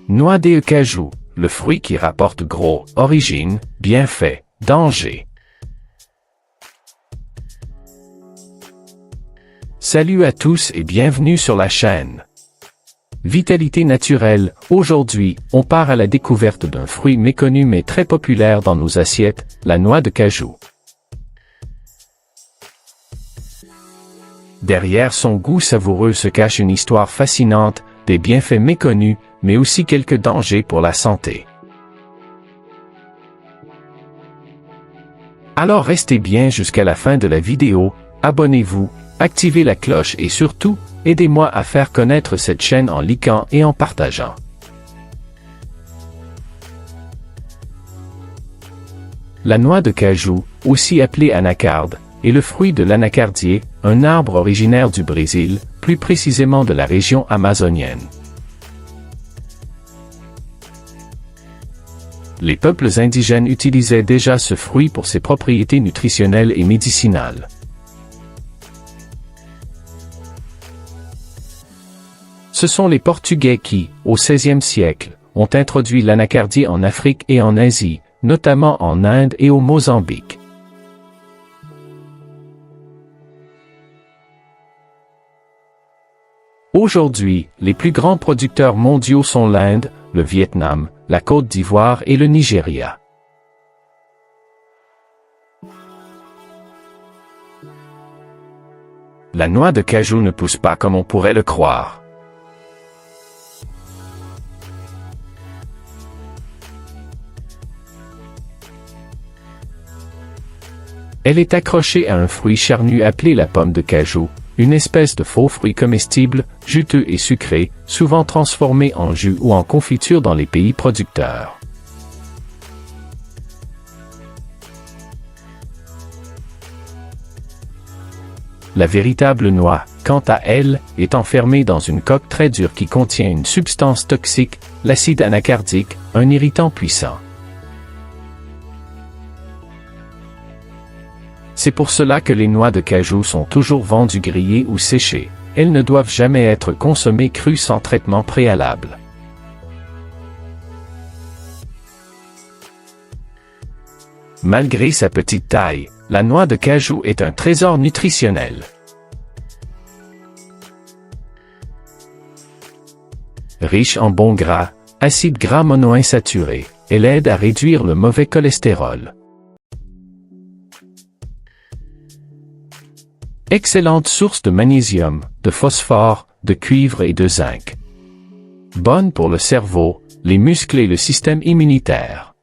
Noix de cajou, le fruit qui rapporte gros, origine, bienfait, danger. Salut à tous et bienvenue sur la chaîne. Vitalité naturelle, aujourd'hui, on part à la découverte d'un fruit méconnu mais très populaire dans nos assiettes, la noix de cajou. Derrière son goût savoureux se cache une histoire fascinante, des bienfaits méconnus, mais aussi quelques dangers pour la santé. Alors restez bien jusqu'à la fin de la vidéo, abonnez-vous, activez la cloche et surtout, aidez-moi à faire connaître cette chaîne en likant et en partageant. La noix de cajou, aussi appelée anacarde, est le fruit de l'anacardier, un arbre originaire du Brésil, plus précisément de la région amazonienne. Les peuples indigènes utilisaient déjà ce fruit pour ses propriétés nutritionnelles et médicinales. Ce sont les Portugais qui, au XVIe siècle, ont introduit l'anacardier en Afrique et en Asie, notamment en Inde et au Mozambique. Aujourd'hui, les plus grands producteurs mondiaux sont l'Inde, le Vietnam, la Côte d'Ivoire et le Nigeria. La noix de cajou ne pousse pas comme on pourrait le croire. Elle est accrochée à un fruit charnu appelé la pomme de cajou, une espèce de faux fruit comestible, juteux et sucré, souvent transformé en jus ou en confiture dans les pays producteurs. La véritable noix, quant à elle, est enfermée dans une coque très dure qui contient une substance toxique, l'acide anacardique, un irritant puissant. C'est pour cela que les noix de cajou sont toujours vendues grillées ou séchées. Elles ne doivent jamais être consommées crues sans traitement préalable. Malgré sa petite taille, la noix de cajou est un trésor nutritionnel. Riche en bons gras, acides gras monoinsaturés, elle aide à réduire le mauvais cholestérol. Excellente source de magnésium, de phosphore, de cuivre et de zinc. Bonne pour le cerveau, les muscles et le système immunitaire.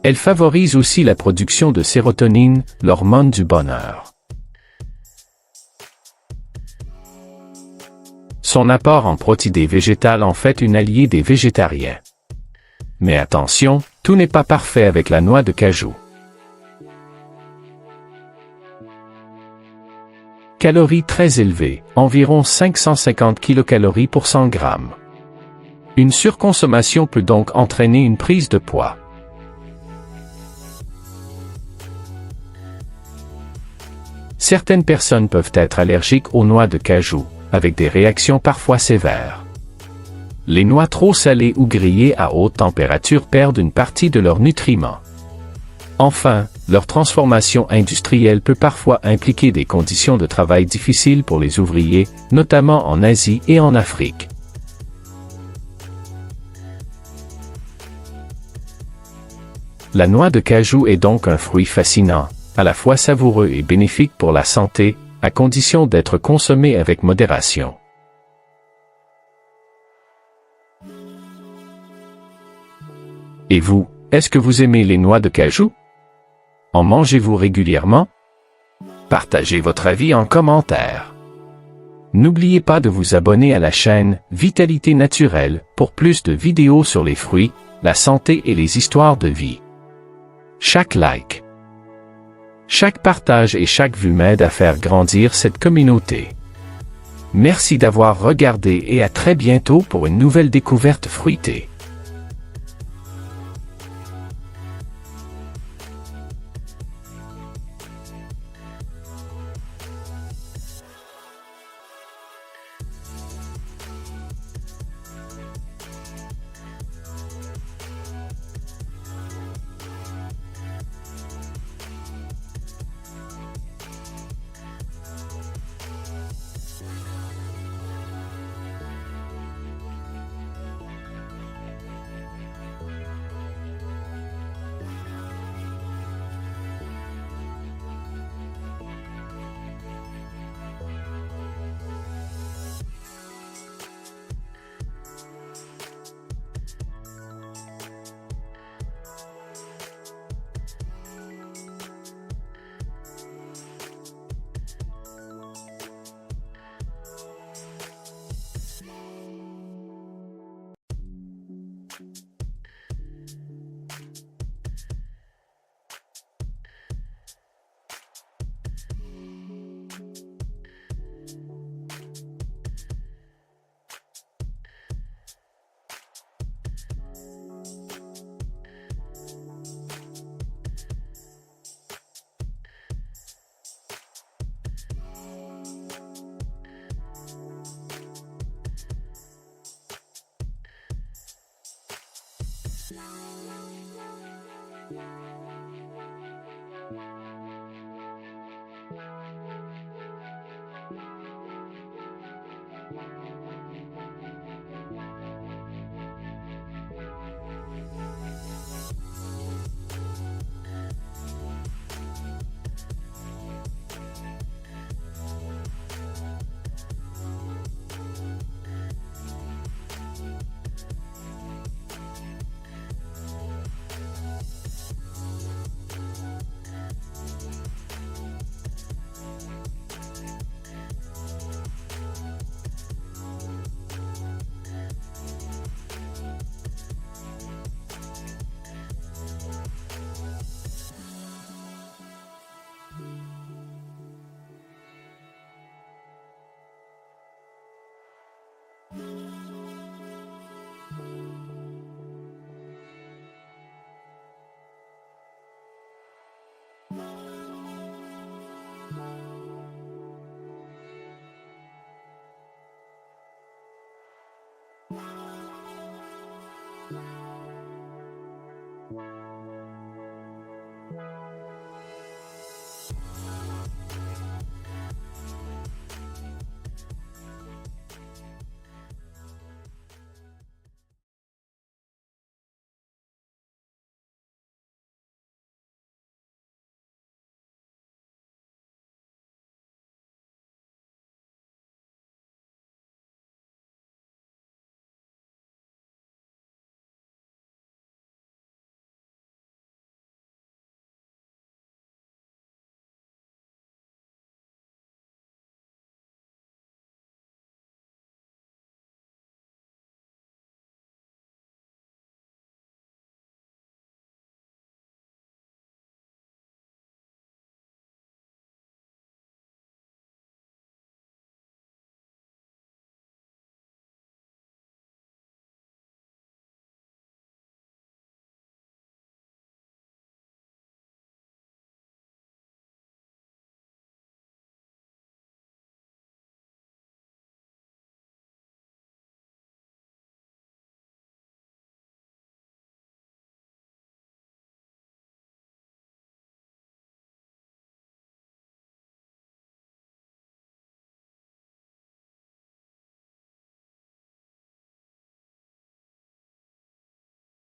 Elle favorise aussi la production de sérotonine, l'hormone du bonheur. Son apport en protéines végétales en fait une alliée des végétariens. Mais attention, tout n'est pas parfait avec la noix de cajou. Calories très élevées, environ 550 kcal pour 100 grammes. Une surconsommation peut donc entraîner une prise de poids. Certaines personnes peuvent être allergiques aux noix de cajou, avec des réactions parfois sévères. Les noix trop salées ou grillées à haute température perdent une partie de leurs nutriments. Enfin, leur transformation industrielle peut parfois impliquer des conditions de travail difficiles pour les ouvriers, notamment en Asie et en Afrique. La noix de cajou est donc un fruit fascinant, à la fois savoureux et bénéfique pour la santé, à condition d'être consommé avec modération. Et vous, est-ce que vous aimez les noix de cajou? En mangez-vous régulièrement? Partagez votre avis en commentaire. N'oubliez pas de vous abonner à la chaîne Vitalité Naturelle pour plus de vidéos sur les fruits, la santé et les histoires de vie. Chaque like, chaque partage et chaque vue m'aide à faire grandir cette communauté. Merci d'avoir regardé et à très bientôt pour une nouvelle découverte fruitée.